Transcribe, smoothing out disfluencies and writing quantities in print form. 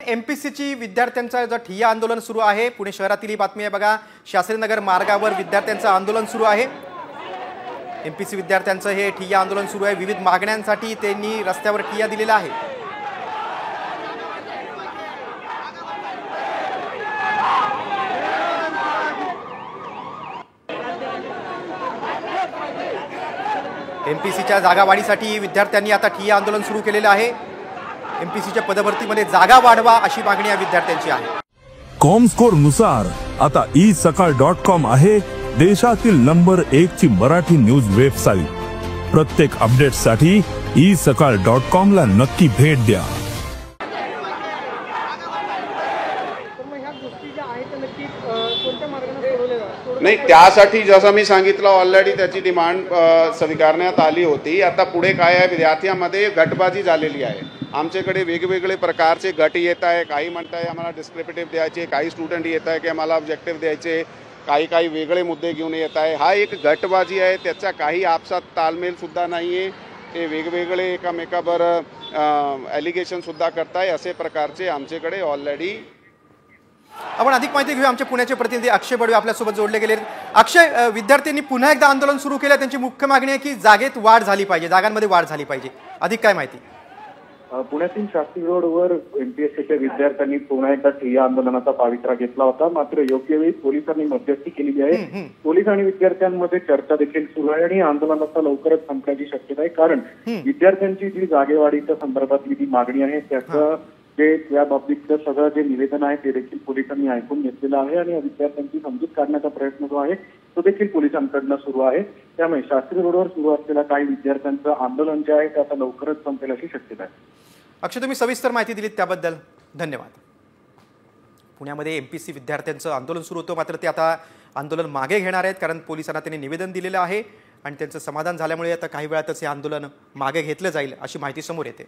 एमपीसीची विद्यार्थ्यांचा जो ठिय्या आंदोलन सुरू आहे, पुणे शहरातील ही बातमी आहे बघा। शास्त्रीनगर मार्गावर विद्यार्थ्यांचं आंदोलन सुरू आहे। एमपीसी विद्यार्थ्यांचं हे ठिय्या आंदोलन सुरू आहे। विविध मागण्यांसाठी त्यांनी रस्त्यावर ठिय्या दिलेला आहे। एमपीसीच्या जागा वाढीसाठी विद्यार्थ्यांनी आता ठिय्या आंदोलन सुरू केलेलं आहे। एमपीसीच्या पदभरतीमध्ये जागा वाढवा अशी मागणी या विद्यार्थ्यांची आहे। कॉमस्कोर नुसार आता isakal.com आहे देशातील नंबर 1 ची मराठी न्यूज वेबसाईट। प्रत्येक अपडेटसाठी isakal.com ला नक्की भेट द्या। नाही, त्यासाठी जसं मी सांगितलं ऑलरेडी त्याची डिमांड स्वीकारण्यात आली होती। आता पुढे काय आहे, विद्यार्थ्यांमध्ये गटबाजी झालेली आहे। आमच्याकडे वेगवेगळे प्रकारचे गट येत आहे। काही म्हणताय आम्हाला डिस्क्रिप्टिव्ह द्यायचे, काही स्टुडंट येत आहे की आम्हाला ऑब्जेक्टिव्ह द्यायचे, काही वेगळे मुद्दे घेऊन येत आहे। हा एक गटबाजी आहे, त्याचा काही आपसात तालमेल सुद्धा नाही आहे। ते वेगवेगळे एकामेकावर ॲलिगेशन सुद्धा करताय। असे प्रकारचे आमच्याकडे ऑलरेडी आपण अधिक माहिती घेऊया। आमचे पुण्याचे प्रतिनिधी अक्षय बडवे आपल्यासोबत जोडले गेले। अक्षय, विद्यार्थ्यांनी पुन्हा एकदा आंदोलन सुरू केलं। त्यांची मुख्य मागणी आहे की जागेत वाढ झाली पाहिजे, जागांमध्ये वाढ झाली पाहिजे। अधिक काय माहिती? पुण्यातील शास्त्री रोडवर एमपीएससीच्या विद्यार्थ्यांनी पुन्हा एकदा ठिय्या आंदोलनाचा पवित्रा घेतला होता। मात्र योग्य वेळी पोलिसांनी मध्यस्थी केलेली आहे। पोलीस आणि विद्यार्थ्यांमध्ये चर्चा देखील सुरू आहे आणि आंदोलनाचा लवकरच संपण्याची शक्यता आहे। कारण विद्यार्थ्यांची जी जागेवाढीच्या संदर्भातली जी मागणी आहे त्याचं जे त्या बाबतीतलं सगळं जे निवेदन आहे ते देखील पोलिसांनी ऐकून घेतलेलं आहे आणि विद्यार्थ्यांची समजूत काढण्याचा प्रयत्न जो आहे तो देखील पोलिसांकडनं सुरू आहे। त्यामुळे शास्त्री रोडवर सुरू असलेल्या काही विद्यार्थ्यांचं आंदोलन जे आहे ते आता लवकरच संपेल अशी शक्यता आहे। अक्षय, तुम्ही सविस्तर माहिती दिलीत त्याबद्दल धन्यवाद। पुण्यामध्ये एमपीसी विद्यार्थ्यांचं आंदोलन सुरू होतं, मात्र ते आता आंदोलन मागे घेणार आहेत कारण पोलिसांना त्यांनी निवेदन दिलेलं आहे आणि त्यांचं समाधान झाल्यामुळे आता काही वेळातच हे आंदोलन मागे घेतलं जाईल अशी माहिती समोर येते।